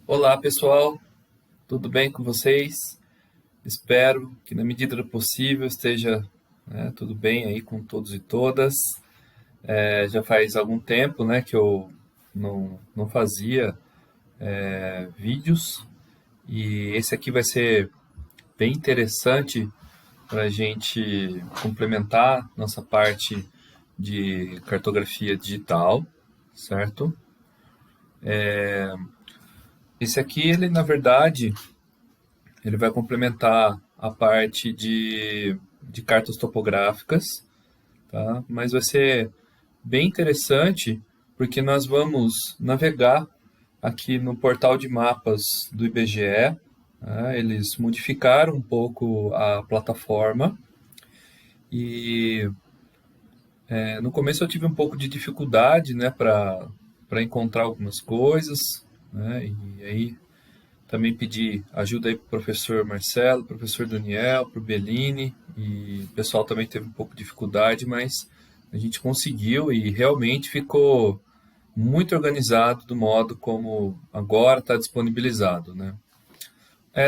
Olá, pessoal, tudo bem com vocês? Espero que, na medida do possível, esteja, tudo bem aí com todos e todas. Já faz algum tempo, né, que eu não fazia vídeos e esse aqui vai ser bem interessante para a gente complementar nossa parte de cartografia digital, certo? Esse aqui, ele, na verdade, ele vai complementar a parte de cartas topográficas, tá? Mas vai ser bem interessante porque nós vamos navegar aqui no portal de mapas do IBGE. Tá? Eles modificaram um pouco a plataforma e no começo eu tive um pouco de dificuldade, né, para encontrar algumas coisas, né? E aí também pedi ajuda aí para o professor Marcelo, professor Daniel, para o Bellini, e o pessoal também teve um pouco de dificuldade, mas a gente conseguiu e realmente ficou muito organizado do modo como agora está disponibilizado, né?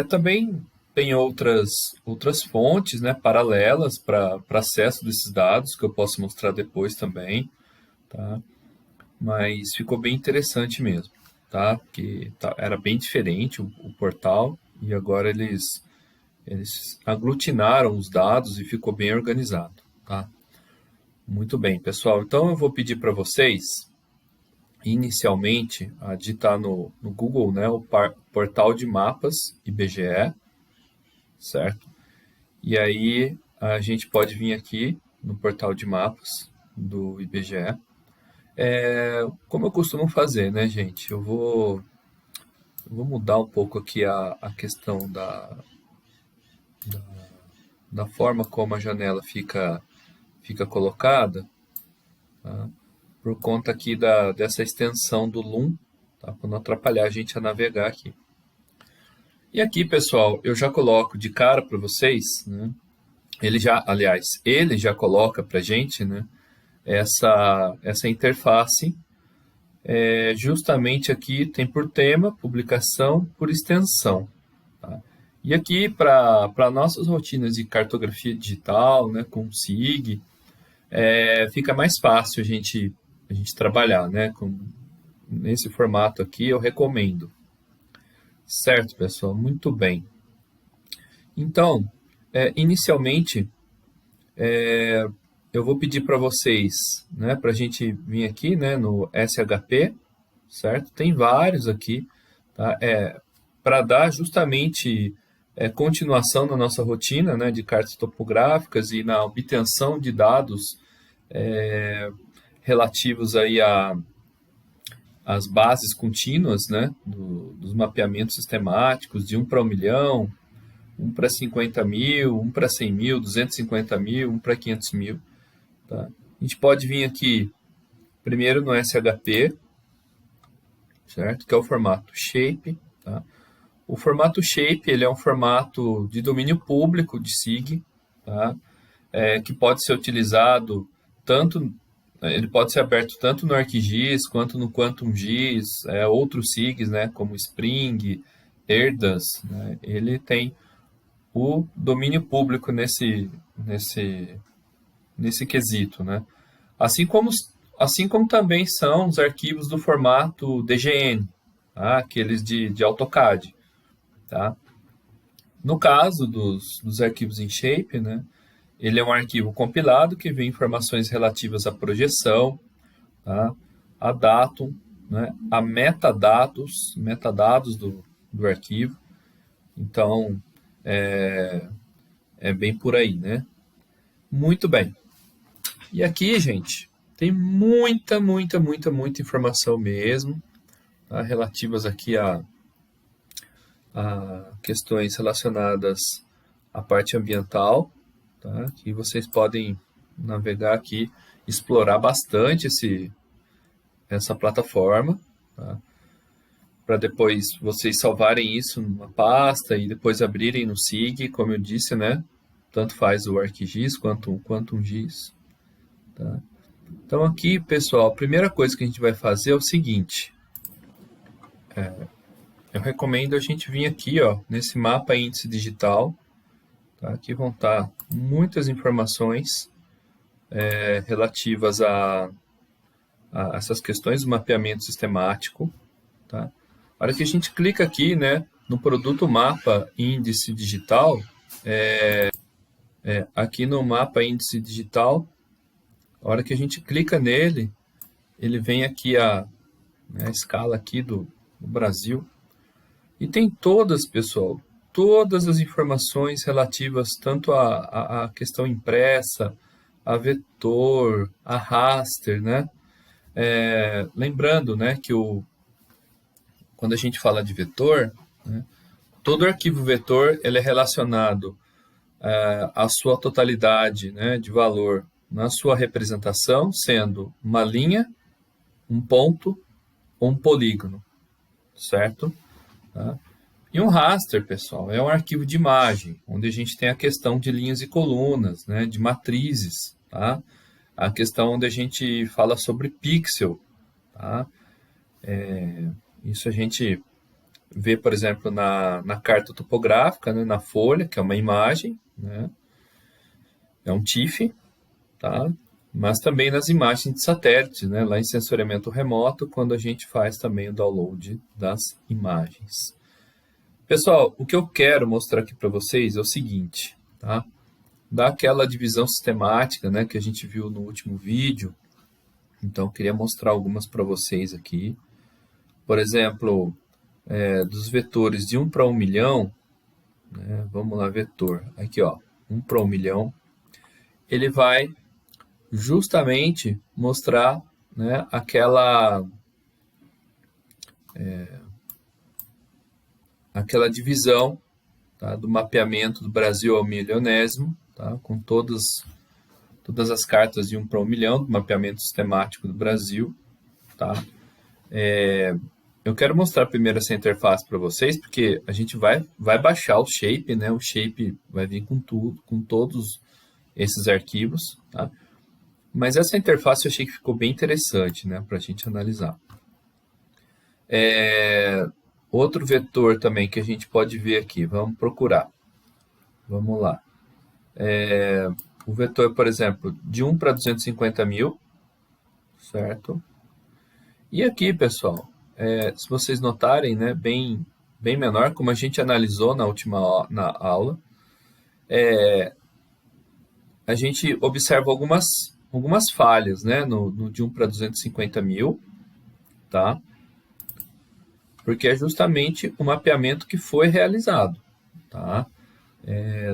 Também tem outras fontes, né, paralelas para acesso desses dados, que eu posso mostrar depois também, tá? Mas ficou bem interessante mesmo, tá? Que era bem diferente o portal e agora eles aglutinaram os dados e ficou bem organizado, tá? Muito bem, pessoal. Então eu vou pedir para vocês, inicialmente, a digitar no Google, né, o portal de mapas IBGE, certo? E aí a gente pode vir aqui no portal de mapas do IBGE. Como eu costumo fazer, né, gente? Eu vou mudar um pouco aqui a questão da forma como a janela fica colocada, por conta aqui dessa extensão do Loom, tá? Para não atrapalhar a gente a navegar aqui. E aqui, pessoal, eu já coloco de cara para vocês, né? Ele já coloca para a gente, né? Essa interface. Justamente aqui tem por tema, publicação por extensão. Tá? E aqui, para nossas rotinas de cartografia digital, né, com SIG, fica mais fácil a gente trabalhar, né? Nesse formato aqui eu recomendo. Certo, pessoal? Muito bem. Então, inicialmente, eu vou pedir para vocês, né, para a gente vir aqui, né, no SHP, certo? Tem vários aqui, tá? Para dar justamente continuação na nossa rotina, né, de cartas topográficas e na obtenção de dados relativos aí às bases contínuas, né, dos mapeamentos sistemáticos, de 1 para 1 milhão, 1 para 50 mil, 1 para 100 mil, 250 mil, 1 para 500 mil. Tá? A gente pode vir aqui primeiro no SHP, certo? Que é o formato Shape. Tá? O formato Shape ele é um formato de domínio público de SIG, tá? Que pode ser utilizado tanto, ele pode ser aberto tanto no ArcGIS quanto no QuantumGIS, outros SIGs, né, como Spring, Erdas, né, ele tem o domínio público nesse quesito, né? Assim como, assim como também são os arquivos do formato DGN, tá? Aqueles de AutoCAD, tá? No caso dos arquivos em Shape, né? Ele é um arquivo compilado que vem informações relativas à projeção, tá? A datum, né? A metadados do arquivo. Então, é bem por aí, né? Muito bem. E aqui, gente, tem muita informação mesmo, tá? Relativas aqui a questões relacionadas à parte ambiental, tá? Que vocês podem navegar aqui, explorar bastante essa plataforma, tá? Para depois vocês salvarem isso numa pasta e depois abrirem no SIG, como eu disse, né? Tanto faz o ArcGIS quanto o QuantumGIS. Tá? Então aqui, pessoal, a primeira coisa que a gente vai fazer é o seguinte. eu recomendo a gente vir aqui, ó, nesse mapa índice digital. Tá? Aqui vão estar muitas informações relativas a essas questões do mapeamento sistemático. Tá? A hora que a gente clica aqui, né, no produto mapa índice digital, aqui no mapa índice digital, a hora que a gente clica nele, ele vem aqui a escala aqui do Brasil. E tem todas, pessoal, todas as informações relativas tanto à questão impressa, a vetor, a raster, né? Lembrando, né, que quando a gente fala de vetor, né, todo arquivo vetor ele é relacionado à sua totalidade, né, de valor na sua representação, sendo uma linha, um ponto ou um polígono, certo? Tá? E um raster, pessoal, é um arquivo de imagem, onde a gente tem a questão de linhas e colunas, né, de matrizes, tá? A questão onde a gente fala sobre pixel, tá? Isso a gente vê, por exemplo, na carta topográfica, né, na folha, que é uma imagem, né? É um TIFF, tá? Mas também nas imagens de satélite, né? Lá em sensoriamento remoto, quando a gente faz também o download das imagens. Pessoal, o que eu quero mostrar aqui para vocês é o seguinte, tá? Daquela divisão sistemática, né, que a gente viu no último vídeo. Então, eu queria mostrar algumas para vocês aqui. Por exemplo, dos vetores de 1 para 1 milhão, né, vamos lá, vetor, aqui ó, 1 para 1 milhão, ele vai justamente mostrar, né, aquela divisão, tá, do mapeamento do Brasil ao milionésimo, tá, com todas as cartas de 1 para 1 milhão, do mapeamento sistemático do Brasil. Tá? Eu quero mostrar primeiro essa interface para vocês, porque a gente vai baixar o shape, né? O shape vai vir com tudo, com todos esses arquivos, tá? Mas essa interface eu achei que ficou bem interessante, né, para a gente analisar. Outro vetor também que a gente pode ver aqui, vamos procurar. Vamos lá. O vetor, por exemplo, de 1 para 250 mil, certo? E aqui, pessoal, se vocês notarem, né, bem menor, como a gente analisou na aula, a gente observa algumas falhas, né, no de 1 para 250 mil, tá? Porque é justamente o mapeamento que foi realizado, tá?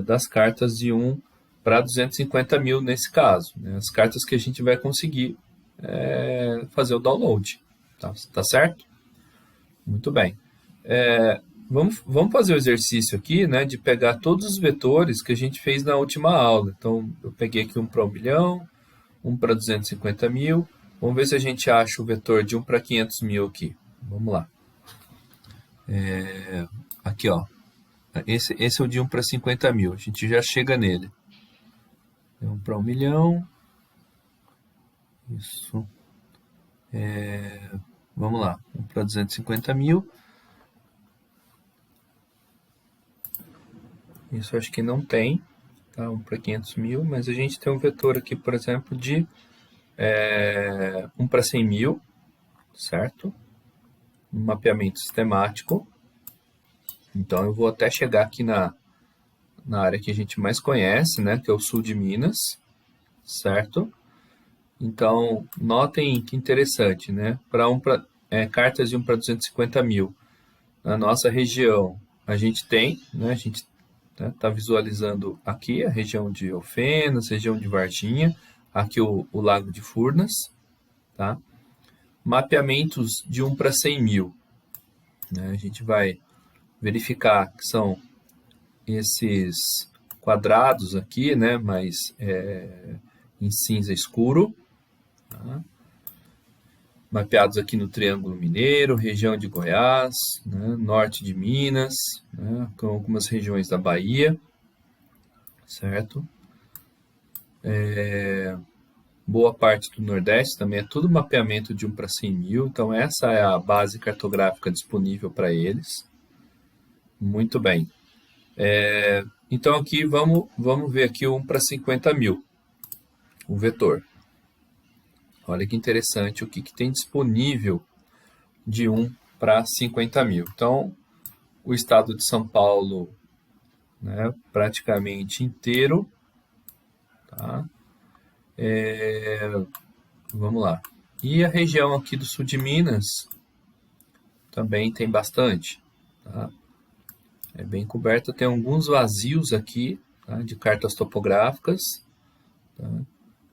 Das cartas de 1 para 250 mil nesse caso, né? As cartas que a gente vai conseguir fazer o download, tá certo? Muito bem. Vamos fazer o exercício aqui, né, de pegar todos os vetores que a gente fez na última aula. Então, eu peguei aqui 1 para 1 milhão, 1 para 250 mil. Vamos ver se a gente acha o vetor de 1 para 500 mil aqui. Vamos lá. Aqui, ó. Esse é o de 1 para 50 mil. A gente já chega nele. 1 para 1 milhão. Isso. Vamos lá. 1 para 250 mil. Isso acho que não tem, tá? 1 para 500 mil, mas a gente tem um vetor aqui, por exemplo, de 1 para 100 mil, certo? Um mapeamento sistemático. Então, eu vou até chegar aqui na área que a gente mais conhece, né? Que é o sul de Minas, certo? Então, notem que interessante, né? Cartas de 1 para 250 mil. Na nossa região, a gente tem, né? A gente está visualizando aqui a região de Alfenas, região de Varginha, aqui o Lago de Furnas, tá? Mapeamentos de 1 para 100 mil. Né? A gente vai verificar que são esses quadrados aqui, né? Mas em cinza escuro, tá? Mapeados aqui no Triângulo Mineiro, região de Goiás, né, norte de Minas, né, com algumas regiões da Bahia, certo? Boa parte do Nordeste também é tudo mapeamento de 1 para 100 mil, então essa é a base cartográfica disponível para eles, Muito bem. Então aqui vamos ver aqui 1 para 50 mil, o vetor. Olha que interessante o que tem disponível de 1 para 50 mil. Então, o estado de São Paulo, né, praticamente inteiro. Tá? Vamos lá. E a região aqui do sul de Minas também tem bastante. Tá? É bem coberta, tem alguns vazios aqui, tá, de cartas topográficas, tá,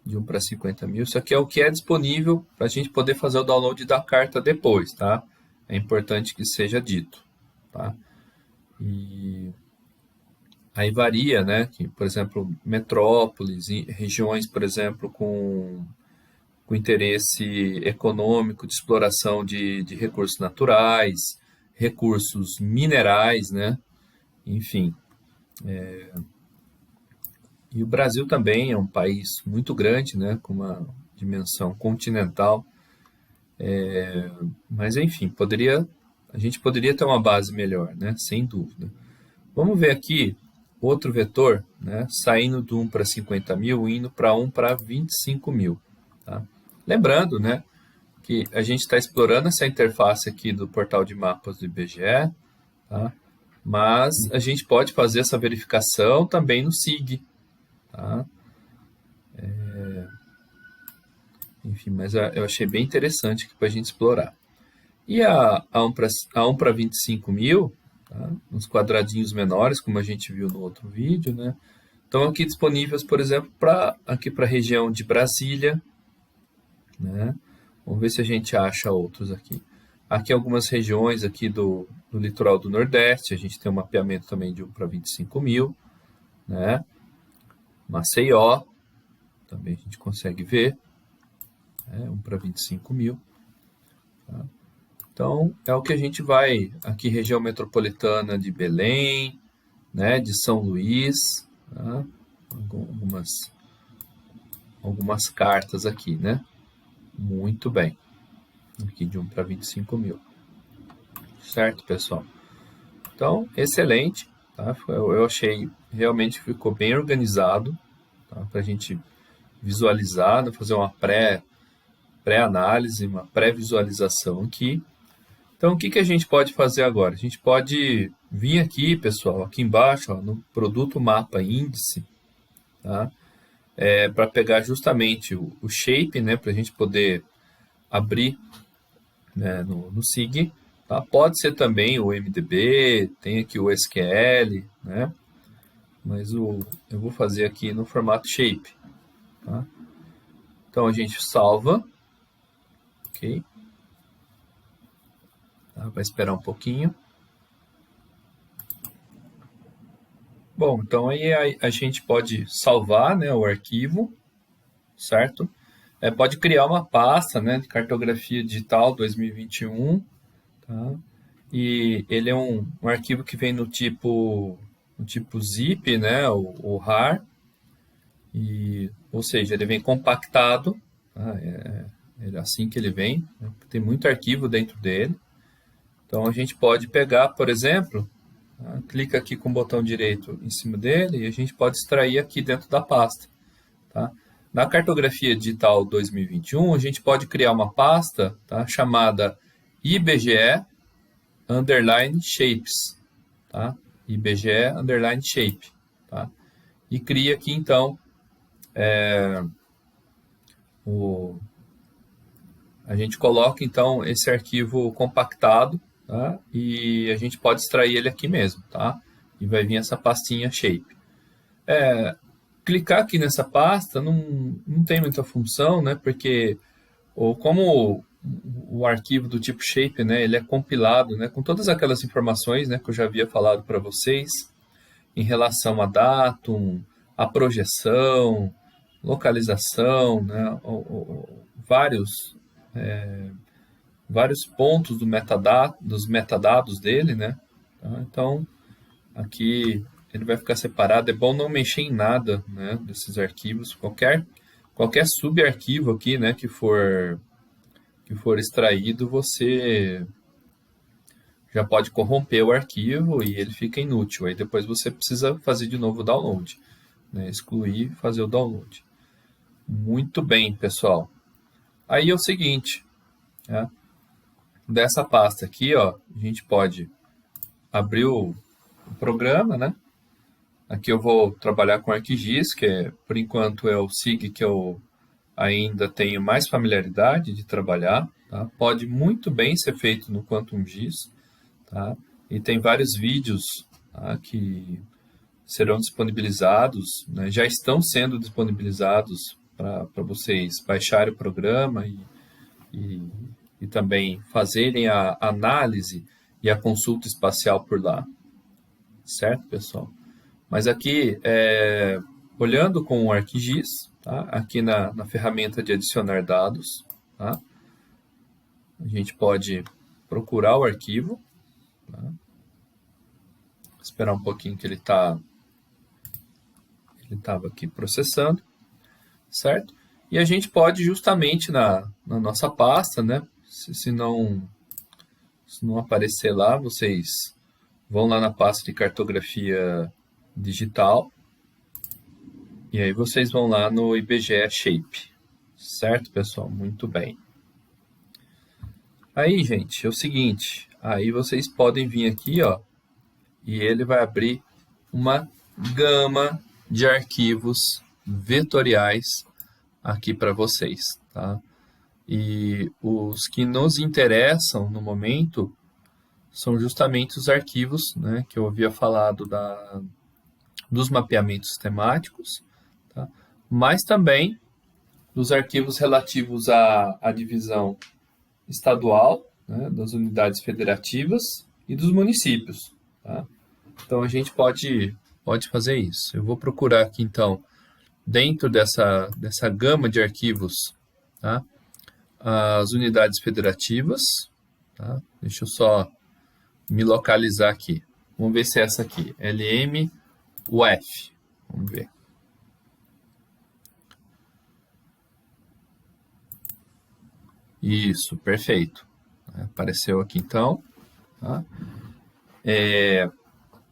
de 1 para 50 mil. Isso aqui é o que é disponível para a gente poder fazer o download da carta depois, tá? É importante que seja dito, tá? E aí varia, né? Que, por exemplo, metrópoles, regiões, por exemplo, com interesse econômico de exploração de recursos naturais, recursos minerais, né? Enfim. E o Brasil também é um país muito grande, né? Com uma dimensão continental. Mas, enfim, a gente poderia ter uma base melhor, né? Sem dúvida. Vamos ver aqui outro vetor, né? Saindo do 1 para 50 mil, indo para 1 para 25 mil. Tá? Lembrando, né, que a gente está explorando essa interface aqui do portal de mapas do IBGE, tá? Mas a gente pode fazer essa verificação também no SIG. Tá? Enfim, mas eu achei bem interessante aqui para a gente explorar. E a 1 para 25 mil, tá? Nos quadradinhos menores, como a gente viu no outro vídeo, né? Estão aqui disponíveis, por exemplo, aqui para a região de Brasília, né? Vamos ver se a gente acha outros aqui. Aqui algumas regiões aqui do litoral do Nordeste, a gente tem um mapeamento também de 1 para 25 mil, né? Maceió, também a gente consegue ver, 1 para 25 mil. Tá? Então, é o que a gente vai, aqui região metropolitana de Belém, né, de São Luís, tá? Algumas cartas aqui, né? Muito bem. Aqui de 1 para 25 mil. Certo, pessoal? Então, excelente. Tá? Eu achei realmente ficou bem organizado, tá? Para a gente visualizar, né? Fazer uma pré-análise, uma pré-visualização aqui. Então, o que a gente pode fazer agora? A gente pode vir aqui, pessoal, aqui embaixo, ó, no produto mapa índice, tá? Para pegar justamente o shape, né? Para a gente poder abrir, né, no SIG. Tá? Pode ser também o MDB, tem aqui o SQL, né? Mas eu vou fazer aqui no formato shape. Tá? Então, a gente salva. Ok? Tá? Vai esperar um pouquinho. Bom, então aí a gente pode salvar, né, o arquivo, certo? Pode criar uma pasta, né, de cartografia digital 2021, tá? E ele é um arquivo que vem no tipo zip, né, o RAR, ou seja, ele vem compactado, tá? É assim que ele vem, né? Tem muito arquivo dentro dele. Então a gente pode pegar, por exemplo, tá? Clica aqui com o botão direito em cima dele e a gente pode extrair aqui dentro da pasta. Tá? Na cartografia digital 2021, a gente pode criar uma pasta, tá, chamada IBGE underline shapes, tá? IBGE underline shape, tá? E cria aqui então a gente coloca então esse arquivo compactado, tá? E a gente pode extrair ele aqui mesmo, tá? E vai vir essa pastinha shape. Clicar aqui nessa pasta não tem muita função, né? Porque como o arquivo do tipo shape, né, ele é compilado, né, com todas aquelas informações, né, que eu já havia falado para vocês em relação a datum, a projeção, localização, né, vários pontos dos metadados dele, né? Tá? Então, aqui ele vai ficar separado. É bom não mexer em nada, né, desses arquivos. Qualquer subarquivo aqui, né, que for extraído, você já pode corromper o arquivo e ele fica inútil. Aí depois você precisa fazer de novo o download, né? Excluir e fazer o download. Muito bem, pessoal. Aí é o seguinte, né? Dessa pasta aqui, ó, a gente pode abrir o programa, né? Aqui eu vou trabalhar com ArcGIS, que por enquanto é o SIG que eu ainda tenho mais familiaridade de trabalhar. Tá? Pode muito bem ser feito no QuantumGIS. Tá? E tem vários vídeos, tá, que serão disponibilizados, né? Já estão sendo disponibilizados para vocês baixarem o programa e também fazerem a análise e a consulta espacial por lá. Certo, pessoal? Mas aqui, olhando com o ArcGIS, tá? Aqui na ferramenta de adicionar dados, tá? A gente pode procurar o arquivo, tá? Esperar um pouquinho que ele estava aqui processando, certo? E a gente pode justamente na nossa pasta, né? Se não aparecer lá, vocês vão lá na pasta de cartografia digital e aí vocês vão lá no IBGE Shape, certo, pessoal? Muito bem. Aí, gente, é o seguinte, aí vocês podem vir aqui, ó, e ele vai abrir uma gama de arquivos vetoriais aqui para vocês, tá? E os que nos interessam no momento são justamente os arquivos, né, que eu havia falado dos mapeamentos temáticos, tá? Mas também dos arquivos relativos à divisão estadual, né, das unidades federativas e dos municípios. Tá? Então a gente pode fazer isso. Eu vou procurar aqui então, dentro dessa gama de arquivos, tá, as unidades federativas. Tá? Deixa eu só me localizar aqui. Vamos ver se é essa aqui, LMUF. Vamos ver. Isso, perfeito. Apareceu aqui então. Tá?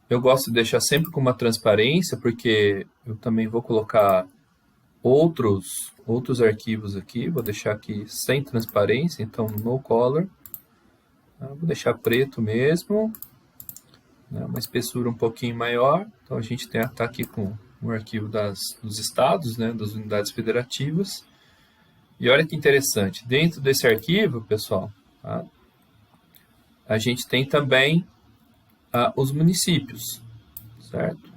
Eu gosto de deixar sempre com uma transparência, porque eu também vou colocar outros arquivos aqui. Vou deixar aqui sem transparência, então no color. Vou deixar preto mesmo, né? Uma espessura um pouquinho maior. Então a gente está aqui com o arquivo dos estados, né? Das unidades federativas. E olha que interessante, dentro desse arquivo, pessoal, tá? A gente tem também os municípios, certo?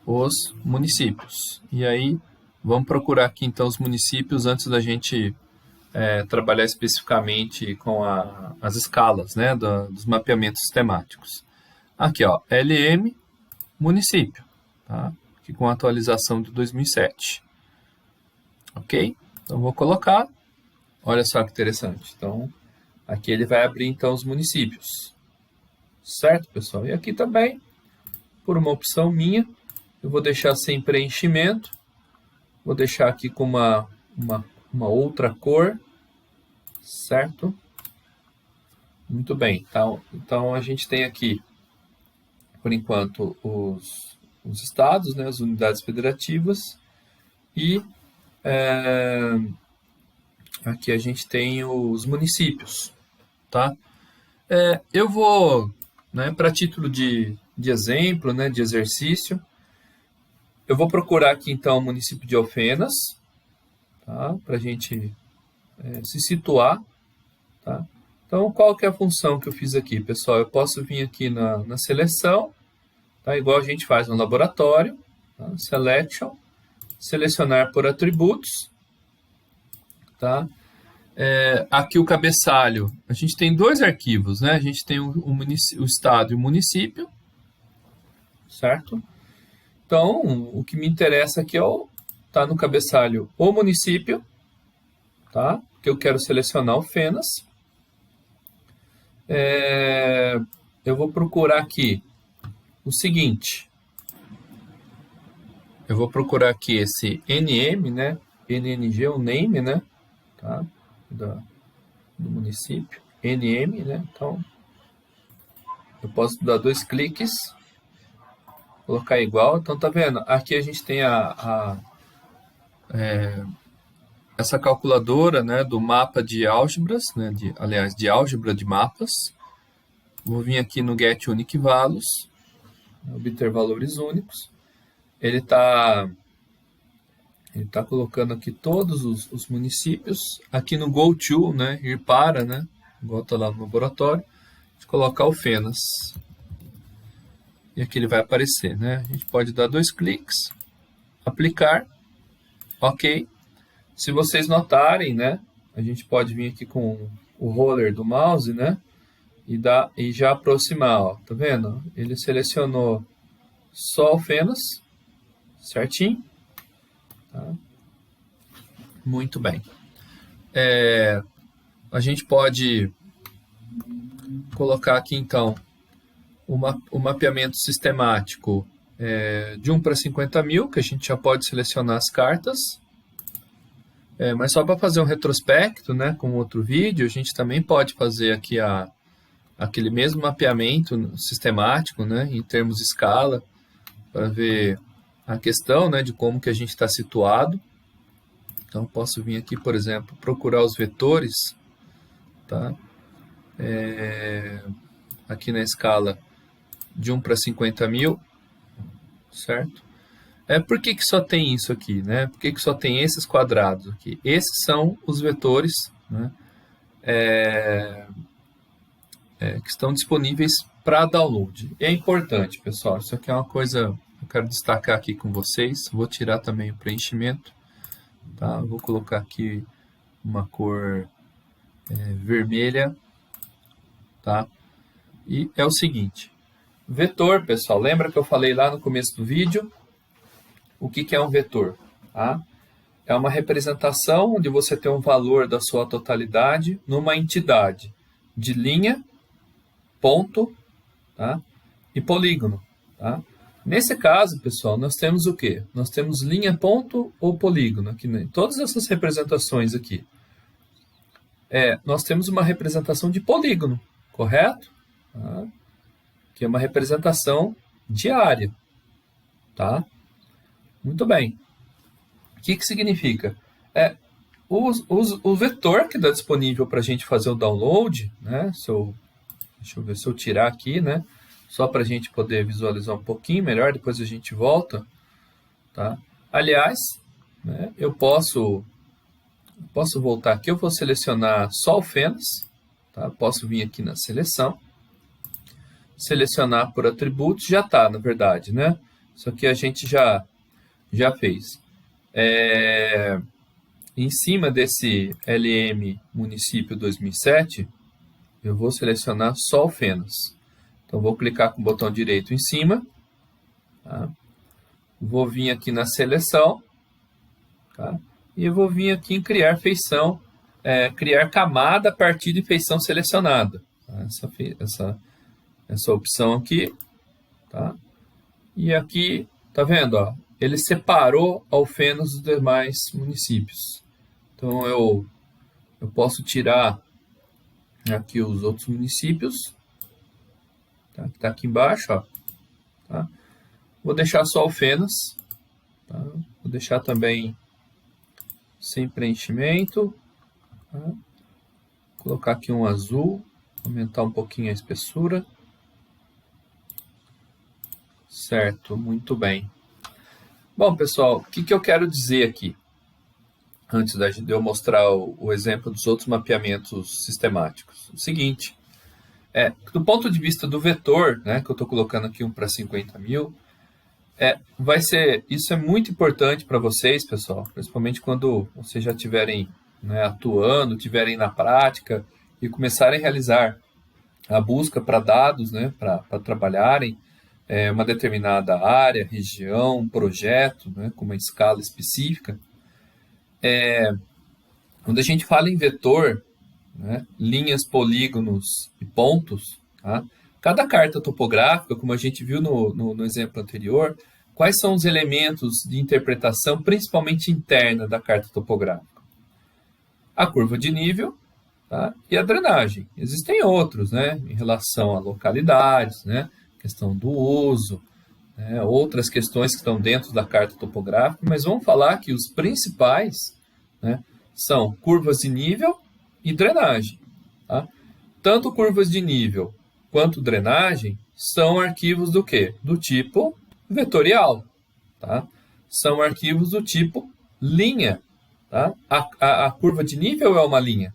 Os municípios. E aí, vamos procurar aqui então os municípios antes da gente trabalhar especificamente com as escalas, né, dos mapeamentos temáticos. Aqui, ó, LM, município, tá? Aqui com a atualização de 2007. Ok? Então, vou colocar. Olha só que interessante. Então, aqui ele vai abrir, então, os municípios. Certo, pessoal? E aqui também, por uma opção minha, eu vou deixar sem preenchimento. Vou deixar aqui com uma outra cor. Certo? Muito bem. Então, a gente tem aqui, por enquanto, os estados, né, as unidades federativas. E aqui a gente tem os municípios, tá? Eu vou, né, para título de exemplo, né, de exercício, eu vou procurar aqui então o município de Alfenas, tá? Para a gente se situar, tá? Então, qual que é a função que eu fiz aqui, pessoal? Eu posso vir aqui na seleção, tá? Igual a gente faz no laboratório, tá? Selection, selecionar por atributos, tá? Aqui o cabeçalho, a gente tem dois arquivos, né? A gente tem o estado e o município, certo? Então, o que me interessa aqui tá no cabeçalho o município, tá? Que eu quero selecionar o Alfenas. Eu vou procurar aqui o seguinte. Eu vou procurar aqui esse NM, né? NNG, o name, né? Tá? Do município. NM, né? Então, eu posso dar 2 cliques, colocar igual. Então, tá vendo? Aqui a gente tem essa calculadora, né, do mapa de álgebras, né, aliás, de álgebra de mapas. Vou vir aqui no Get Unique Values, obter valores únicos. Ele tá colocando aqui todos os municípios. Aqui no Go To, né, ir para, né, igual está lá no laboratório, a gente colocar o Fenas. E aqui ele vai aparecer, né? A gente pode dar 2 cliques, aplicar, ok. Se vocês notarem, né, a gente pode vir aqui com o roller do mouse, né, e já aproximar, ó, tá vendo? Ele selecionou só o Fenas, certinho. Tá? Muito bem. A gente pode colocar aqui, então, o mapeamento sistemático de 1 para 50 mil, que a gente já pode selecionar as cartas. Mas só para fazer um retrospecto, né, com outro vídeo, a gente também pode fazer aqui aquele mesmo mapeamento sistemático, né, em termos de escala, para ver a questão, né, de como que a gente está situado. Então, posso vir aqui, por exemplo, procurar os vetores, tá? Aqui na escala de 1 para 50 mil, certo? Por que só tem isso aqui, né? Por que só tem esses quadrados aqui? Esses são os vetores, né, que estão disponíveis para download. É importante, pessoal, isso aqui é uma coisa que eu quero destacar aqui com vocês. Vou tirar também o preenchimento, tá? Vou colocar aqui uma cor vermelha, tá? E é o seguinte, vetor, pessoal, lembra que eu falei lá no começo do vídeo? O que é um vetor? Tá? É uma representação onde você tem um valor da sua totalidade numa entidade de linha, ponto, tá, e polígono. Tá? Nesse caso, pessoal, nós temos o quê? Nós temos linha, ponto ou polígono. Aqui, né? Todas essas representações aqui. Nós temos uma representação de polígono, correto? Tá? Que é uma representação de área. Tá? Muito bem. O que significa? O vetor que está disponível para a gente fazer o download, né? Deixa eu ver se eu tirar aqui, né? Só para a gente poder visualizar um pouquinho melhor, depois a gente volta. Tá? Aliás, né, eu posso voltar aqui, eu vou selecionar só o Fenas. Tá? Posso vir aqui na seleção, selecionar por atributos, já está, na verdade, né? Isso aqui a gente já fez. Em cima desse LM Município 2007, eu vou selecionar só o Fenas. Então, vou clicar com o botão direito em cima. Tá? Vou vir aqui na seleção. Tá? E eu vou vir aqui em criar feição, criar camada a partir de feição selecionada. Tá? Essa opção aqui. Tá? E aqui, tá vendo? Ó, ele separou ao Fenas dos demais municípios. Então, eu posso tirar aqui os outros municípios, tá? Que está aqui embaixo. Ó, tá? Vou deixar só o Fenas. Tá? Vou deixar também sem preenchimento. Tá? Colocar aqui um azul, aumentar um pouquinho a espessura. Certo, muito bem. Bom, pessoal, o que eu quero dizer aqui? Antes de eu mostrar o exemplo dos outros mapeamentos sistemáticos. O seguinte, do ponto de vista do vetor, né, que eu estou colocando aqui 1 para 50 mil, isso é muito importante para vocês, pessoal, principalmente quando vocês já estiverem, né, atuando, estiverem na prática e começarem a realizar a busca para dados, né, para trabalharem uma determinada área, região, projeto, né, com uma escala específica. Quando a gente fala em vetor, né, linhas, polígonos e pontos, tá? Cada carta topográfica, como a gente viu no exemplo anterior, quais são os elementos de interpretação, principalmente interna, da carta topográfica? A curva de nível, tá? E a drenagem. Existem outros, né? Em relação a localidades, né? Questão do uso, né? Outras questões que estão dentro da carta topográfica, mas vamos falar que os principais, né, são curvas de nível e drenagem. Tá? Tanto curvas de nível quanto drenagem são arquivos do quê? Do tipo vetorial. Tá? São arquivos do tipo linha. Tá? A curva de nível é uma linha,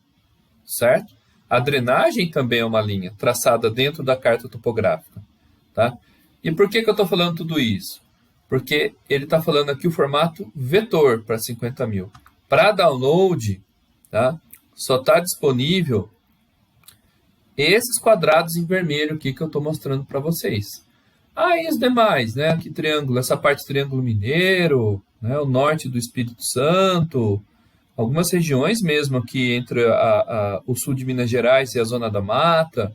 certo? A drenagem também é uma linha, traçada dentro da carta topográfica. Tá? E por que eu estou falando tudo isso? Porque ele está falando aqui o formato vetor para 50 mil. Para download, tá? Só está disponível esses quadrados em vermelho aqui que eu estou mostrando para vocês. E os demais, né? Aqui triângulo, essa parte triângulo mineiro, né? O norte do Espírito Santo, algumas regiões mesmo aqui entre o sul de Minas Gerais e a zona da mata.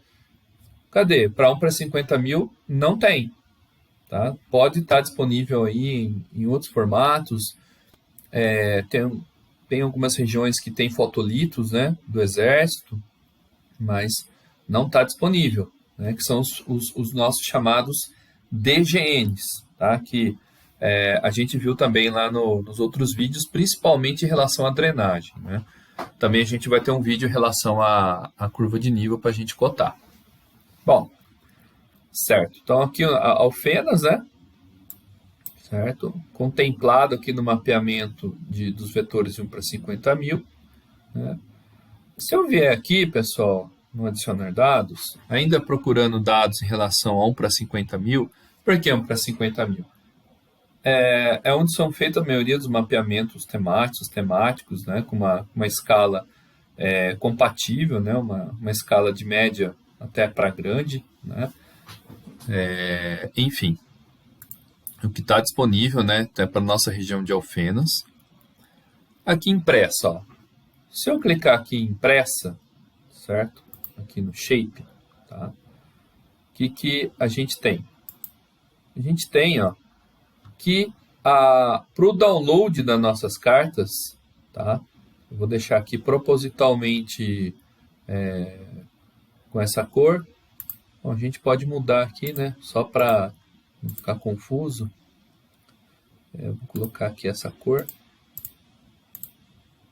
Cadê? Para 1 para 50 mil não tem. Tá? Pode estar disponível aí em outros formatos. Tem algumas regiões que tem fotolitos, né, do exército, mas não está disponível, né, que são os nossos chamados DGNs, tá? Que a gente viu também lá nos outros vídeos, principalmente em relação à drenagem. Né? Também a gente vai ter um vídeo em relação à curva de nível para a gente cotar. Bom, certo. Então aqui a Alfenas, né? Certo? Contemplado aqui no mapeamento dos vetores de 1 para 50 mil. Né? Se eu vier aqui, pessoal, no adicionar dados, ainda procurando dados em relação a 1 para 50 mil, por que 1 para 50 mil? É onde são feitas a maioria dos mapeamentos temáticos, né? Com uma escala compatível, né? Uma escala de média até para grande, né? Enfim, o que está disponível, né, até para a nossa região de Alfenas. Aqui impressa, ó. Se eu clicar aqui em impressa, certo? Aqui no shape, tá? O que a gente tem? A gente tem, ó, que para o download das nossas cartas, tá? Eu vou deixar aqui propositalmente com essa cor. Bom, a gente pode mudar aqui, né? Só para não ficar confuso. Eu vou colocar aqui essa cor.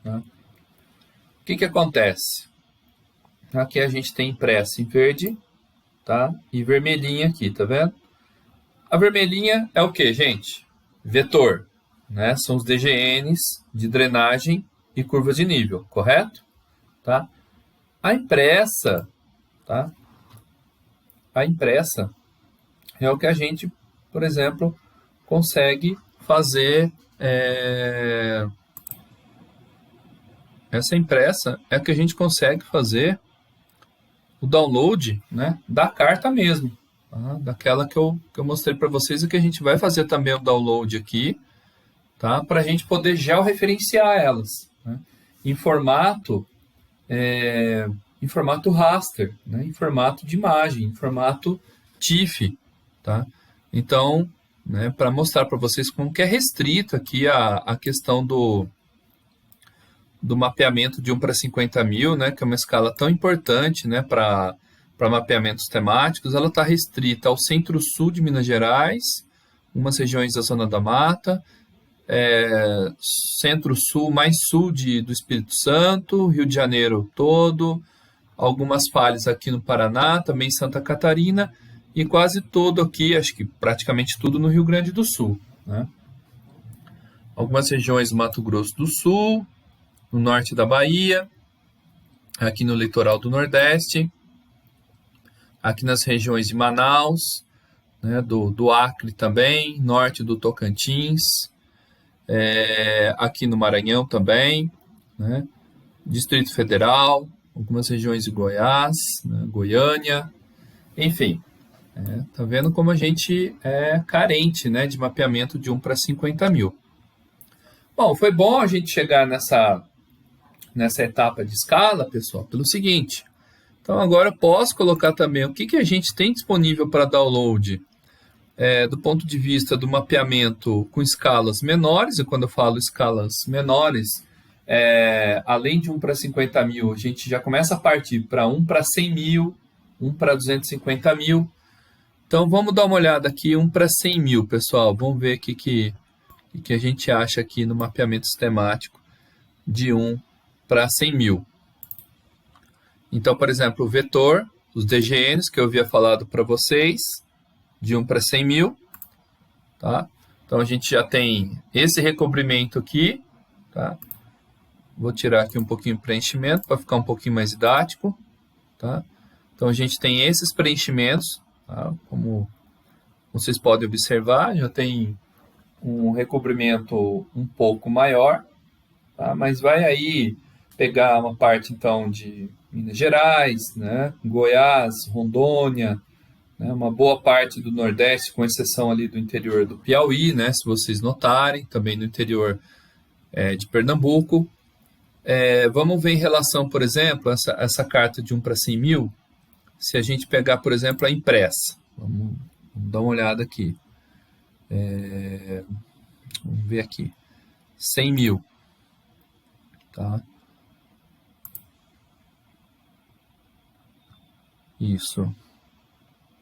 Tá? O que acontece? Aqui a gente tem impresso em verde, tá? E vermelhinha aqui, tá vendo? A vermelhinha é o que, gente? Vetor, né? São os DGNs de drenagem e curvas de nível, correto? Tá? A impressa, tá? A impressa é o que a gente, por exemplo, consegue fazer. Essa impressa é que a gente consegue fazer o download, né, da carta mesmo, tá? Daquela que eu mostrei para vocês e que a gente vai fazer também o download aqui, tá? Para a gente poder georreferenciar elas, né? Em formato raster, né? Em formato de imagem, em formato TIFF, tá? Então, né, para mostrar para vocês como que é restrito aqui a questão do mapeamento de 1 para 50 mil, né, que é uma escala tão importante, né, para mapeamentos temáticos, ela está restrita ao centro-sul de Minas Gerais, umas regiões da Zona da Mata, centro-sul, mais sul do Espírito Santo, Rio de Janeiro todo, algumas falhas aqui no Paraná, também Santa Catarina, e quase todo aqui, acho que praticamente tudo no Rio Grande do Sul. Né? Algumas regiões do Mato Grosso do Sul, no norte da Bahia, aqui no litoral do Nordeste, aqui nas regiões de Manaus, né, do Acre também, norte do Tocantins, aqui no Maranhão também, né, Distrito Federal, algumas regiões de Goiás, né, Goiânia, enfim. Tá vendo como a gente é carente, né, de mapeamento de 1 para 50 mil. Bom, foi bom a gente chegar nessa etapa de escala, pessoal, pelo seguinte. Então, agora eu posso colocar também o que a gente tem disponível para download do ponto de vista do mapeamento com escalas menores, e quando eu falo escalas menores, além de 1 para 50 mil, a gente já começa a partir para 1 para 100 mil, 1 para 250 mil. Então, vamos dar uma olhada aqui, 1 para 100 mil, pessoal. Vamos ver o que a gente acha aqui no mapeamento sistemático de 1 para 100 mil. Então, por exemplo, o vetor, os DGNs que eu havia falado para vocês, de 1 para 100 mil. Tá? Então, a gente já tem esse recobrimento aqui. Tá? Vou tirar aqui um pouquinho o preenchimento para ficar um pouquinho mais didático. Tá? Então, a gente tem esses preenchimentos, tá? Como vocês podem observar, já tem um recobrimento um pouco maior, tá? Mas vai aí pegar uma parte, então, de Minas Gerais, né? Goiás, Rondônia, né? Uma boa parte do Nordeste, com exceção ali do interior do Piauí, né? Se vocês notarem, também no interior de Pernambuco. Vamos ver em relação, por exemplo, essa carta de 1 para 100 mil, se a gente pegar, por exemplo, a impressa. Vamos dar uma olhada aqui. Vamos ver aqui. 100 mil. Tá? Isso.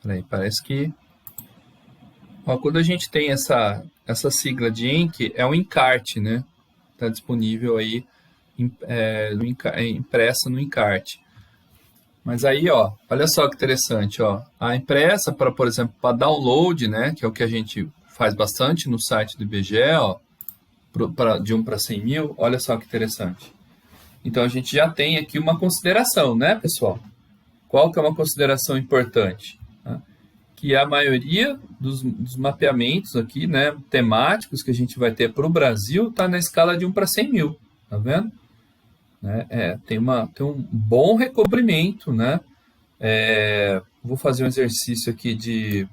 Peraí, parece que... Ó, quando a gente tem essa sigla de ENC, é um encarte, né? Está disponível aí impressa no encarte. Mas aí, ó, olha só que interessante, ó. A impressa, por exemplo, para download, né, que é o que a gente faz bastante no site do IBGE, ó, de 1 para 100 mil, olha só que interessante. Então, a gente já tem aqui uma consideração, né, pessoal? Qual que é uma consideração importante? Né? Que a maioria dos mapeamentos aqui, né, temáticos que a gente vai ter para o Brasil está na escala de 1 para 100 mil, tá vendo? Tem um bom recobrimento, né? Vou fazer um exercício aqui de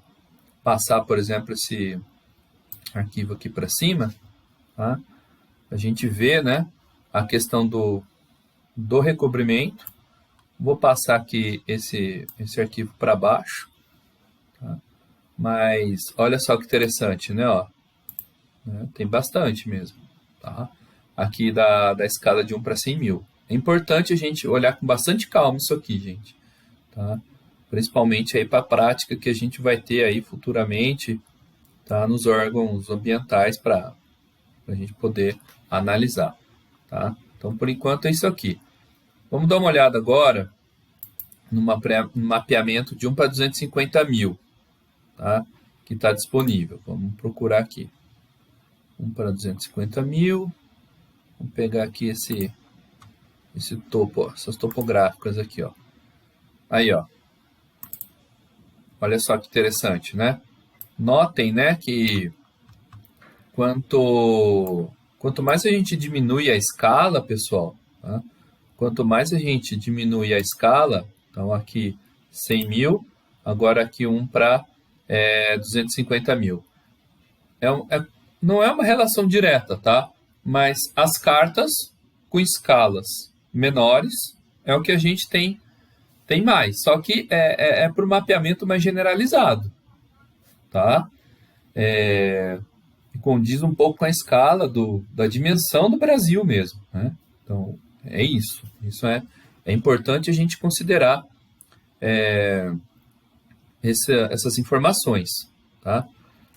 passar, por exemplo, esse arquivo aqui para cima, tá? A gente vê, né, a questão do recobrimento. Vou passar aqui esse arquivo para baixo, tá? Mas olha só que interessante, né? Ó, tem bastante mesmo, tá? Aqui da escala de 1 para 100 mil. É importante a gente olhar com bastante calma isso aqui, gente. Tá? Principalmente aí para a prática que a gente vai ter aí futuramente, tá? Nos órgãos ambientais para a gente poder analisar. Tá? Então, por enquanto, é isso aqui. Vamos dar uma olhada agora no mapeamento de 1 para 250 mil, tá? Que está disponível. Vamos procurar aqui. 1 para 250 mil. Vamos pegar aqui esse topo, ó, essas topográficas aqui, ó. Aí, ó. Olha só que interessante, né? Notem, né, que quanto mais a gente diminui a escala, pessoal, tá? Quanto mais a gente diminui a escala, então aqui 100 mil, agora aqui 1 para 250 mil. Não é uma relação direta, tá? Mas as cartas com escalas menores é o que a gente tem mais. Só que é para o mapeamento mais generalizado. Tá? Condiz um pouco com a escala da dimensão do Brasil mesmo. Né? Então, é isso. Isso é importante a gente considerar essas informações. Tá?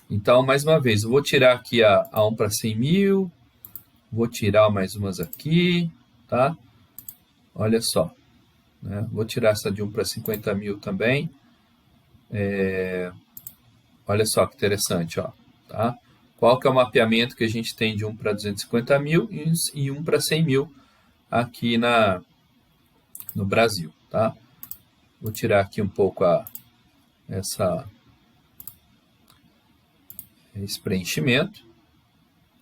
Então, mais uma vez, eu vou tirar aqui a 1 para 100 mil. Vou tirar mais umas aqui, tá? Olha só. Né? Vou tirar essa de 1 para 50 mil também. Olha só que interessante, ó. Tá? Qual que é o mapeamento que a gente tem de 1 para 250 mil e 1 para 100 mil aqui no Brasil, tá? Vou tirar aqui um pouco esse preenchimento.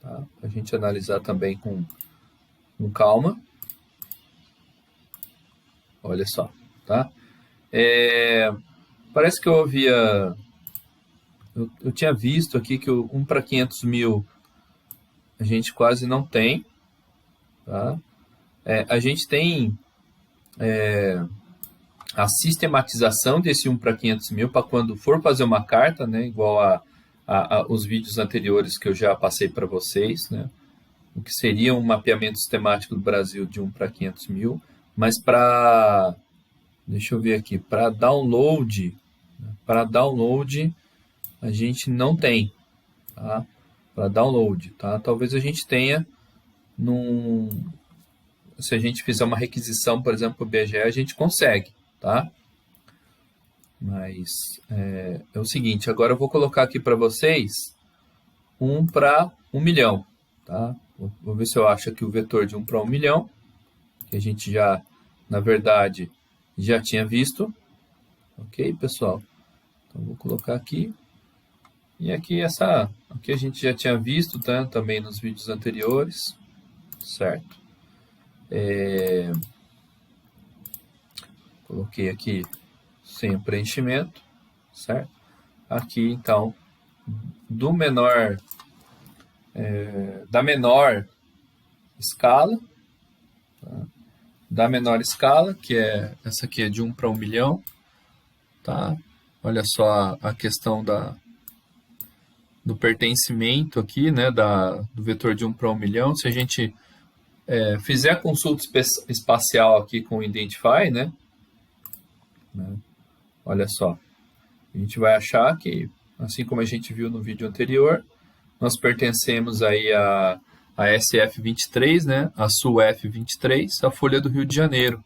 Tá? Para a gente analisar também com calma. Olha só. Tá? Parece que eu tinha visto aqui que o 1 para 500 mil a gente quase não tem. Tá? A gente tem a sistematização desse 1 para 500 mil para quando for fazer uma carta, né, igual os vídeos anteriores que eu já passei para vocês, né? o que seria um mapeamento sistemático do Brasil de 1 para 500 mil, mas para, deixa eu ver aqui, para download a gente não tem, tá? Para download, tá? Talvez a gente tenha se a gente fizer uma requisição, por exemplo, para o IBGE, a gente consegue, tá? Mas é o seguinte, agora eu vou colocar aqui para vocês 1 para 1 milhão, tá? Vou ver se eu acho aqui o vetor de 1 para 1 milhão, que a gente já, na verdade, já tinha visto. Ok, pessoal? Então, vou colocar aqui. E aqui aqui a gente já tinha visto, tá? Também nos vídeos anteriores, certo? Coloquei aqui sem o preenchimento, certo? Aqui, então, da menor escala, tá? Da menor escala, que essa aqui é de 1 para 1 milhão, tá? Olha só a questão do pertencimento aqui, né, do vetor de 1 para 1 milhão. Se a gente fizer a consulta espacial aqui com o Identify, né, olha só, a gente vai achar que, assim como a gente viu no vídeo anterior, nós pertencemos aí a SF23, né, a SUF23, a Folha do Rio de Janeiro,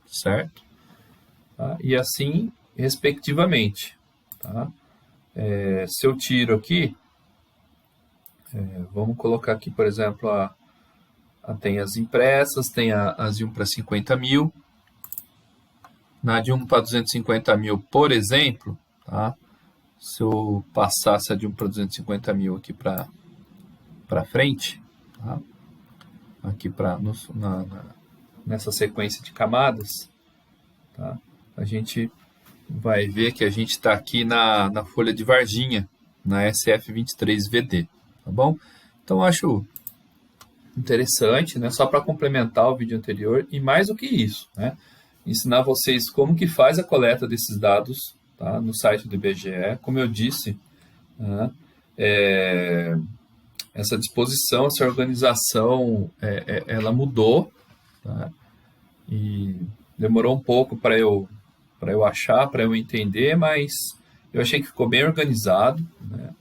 certo? Tá? E assim, respectivamente, tá? Se eu tiro aqui, vamos colocar aqui, por exemplo, tem as impressas, tem as de 1 para 50 mil. Na de 1 para 250 mil, por exemplo, tá? Se eu passasse a de 1 para 250 mil aqui para frente, tá? Aqui nessa sequência de camadas, tá? A gente vai ver que a gente está aqui na folha de Varginha, na SF23VD, tá bom? Então, acho interessante, né? Só para complementar o vídeo anterior, e mais do que isso, né? Ensinar vocês como que faz a coleta desses dados, tá? No site do IBGE. Como eu disse, né? Essa disposição, essa organização, ela mudou, tá? E demorou um pouco para eu achar, para eu entender, mas eu achei que ficou bem organizado, né?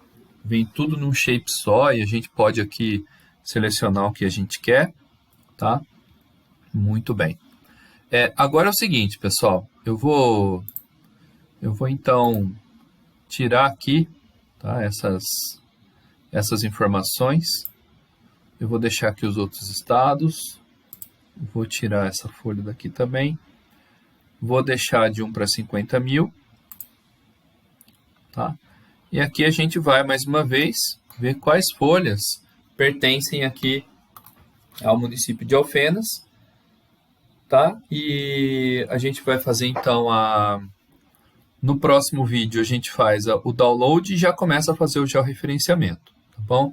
Vem tudo num shape só e a gente pode aqui selecionar o que a gente quer, tá? Muito bem. Agora é o seguinte, pessoal, eu vou então tirar aqui, tá, essas informações. Eu vou deixar aqui os outros estados, vou tirar essa folha daqui também, vou deixar de 1 para 50 mil, tá? E aqui a gente vai, mais uma vez, ver quais folhas pertencem aqui ao município de Alfenas, tá? E a gente vai fazer, então, no próximo vídeo, a gente faz o download e já começa a fazer o georreferenciamento, tá bom?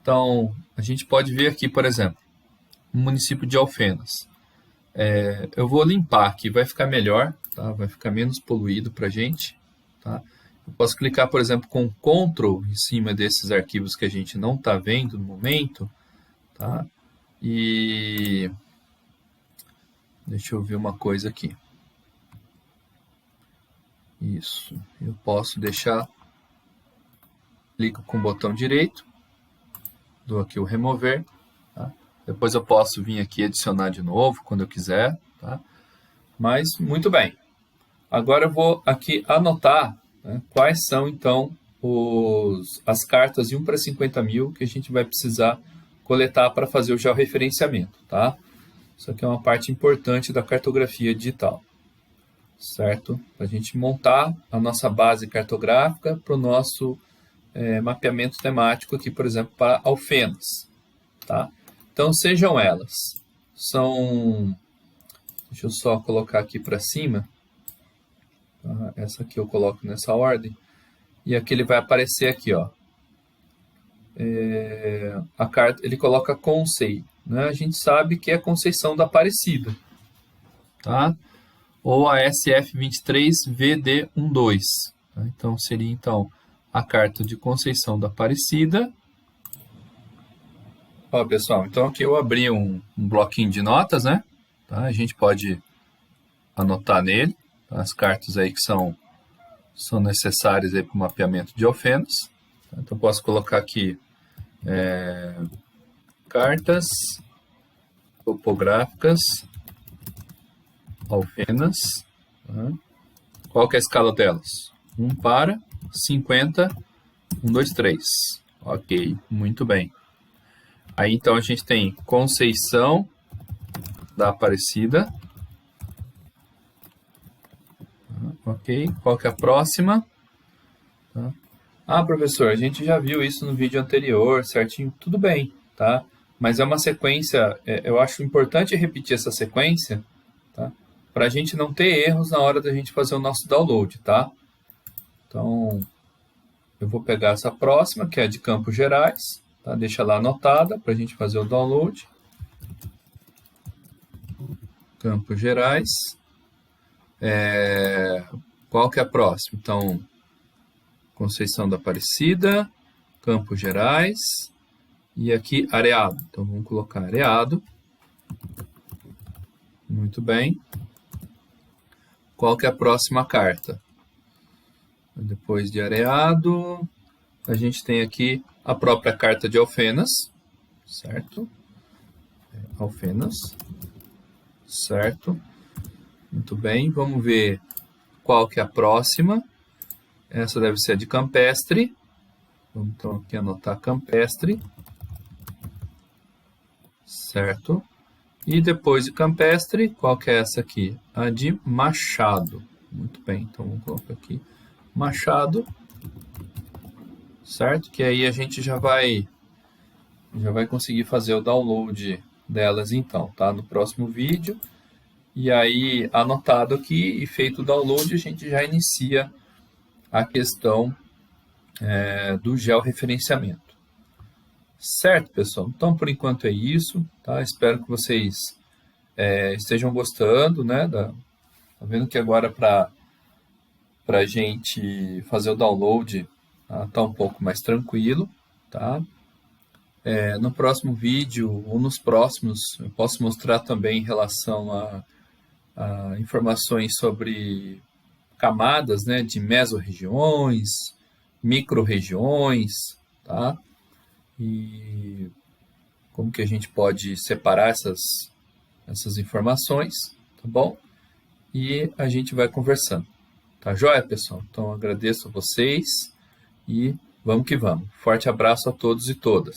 Então, a gente pode ver aqui, por exemplo, no município de Alfenas. Eu vou limpar aqui, vai ficar melhor, tá? Vai ficar menos poluído para a gente, tá? Eu posso clicar, por exemplo, com Ctrl em cima desses arquivos que a gente não está vendo no momento, tá? E deixa eu ver uma coisa aqui. Isso, eu posso deixar, clico com o botão direito, dou aqui o remover, tá? Depois eu posso vir aqui adicionar de novo, quando eu quiser, tá? Mas, muito bem. Agora eu vou aqui anotar, né, quais são, então, as cartas de 1 para 50 mil que a gente vai precisar coletar para fazer o georreferenciamento, tá? Isso aqui é uma parte importante da cartografia digital, certo? Para a gente montar a nossa base cartográfica para o nosso mapeamento temático aqui, por exemplo, para Alfenas, tá? Então, sejam elas. Deixa eu só colocar aqui para cima. Tá? Essa aqui eu coloco nessa ordem. E aqui ele vai aparecer aqui, ó. A carta, ele coloca Concei, né? A gente sabe que é Conceição da Aparecida, tá? Ou a SF23VD12. Tá? Então, seria a carta de Conceição da Aparecida. Ó, pessoal, então aqui eu abri um bloquinho de notas, né? Tá? A gente pode anotar nele as cartas aí que são necessárias para o mapeamento de alfenas. Tá? Então, posso colocar aqui cartas topográficas, alfenas. Tá? Qual que é a escala delas? 1 para 50, 1, 2, 3. Ok, muito bem. Aí, então, a gente tem Conceição da Aparecida. Tá, ok, qual que é a próxima? Tá. Ah, professor, a gente já viu isso no vídeo anterior, certinho, tudo bem, tá? Mas é uma sequência, eu acho importante repetir essa sequência, tá? Para a gente não ter erros na hora da gente fazer o nosso download, tá? Então, eu vou pegar essa próxima, que é a de Campos Gerais, tá? Deixa lá anotada para a gente fazer o download. Campos Gerais. Qual que é a próxima? Então, Conceição da Aparecida, Campos Gerais e aqui Areado. Então, vamos colocar Areado. Muito bem. Qual que é a próxima carta? Depois de Areado, a gente tem aqui a própria carta de Alfenas, certo? Alfenas, certo? Muito bem, vamos ver qual que é a próxima. Essa deve ser a de Campestre. Vamos então aqui anotar Campestre, certo? E depois de Campestre, qual que é essa aqui? A de Machado. Muito bem, então vamos colocar aqui Machado, certo? Que aí a gente já vai conseguir fazer o download delas então, tá? No próximo vídeo. E aí, anotado aqui e feito o download, a gente já inicia a questão do georreferenciamento. Certo, pessoal? Então, por enquanto é isso, tá? Espero que vocês estejam gostando, né? Tá vendo que agora para a gente fazer o download tá um pouco mais tranquilo, tá? No próximo vídeo ou nos próximos, eu posso mostrar também em relação a informações sobre camadas, né, de mesorregiões, microrregiões, tá? E como que a gente pode separar essas informações, tá bom? E a gente vai conversando. Tá joia, pessoal? Então, agradeço a vocês e vamos que vamos. Forte abraço a todos e todas.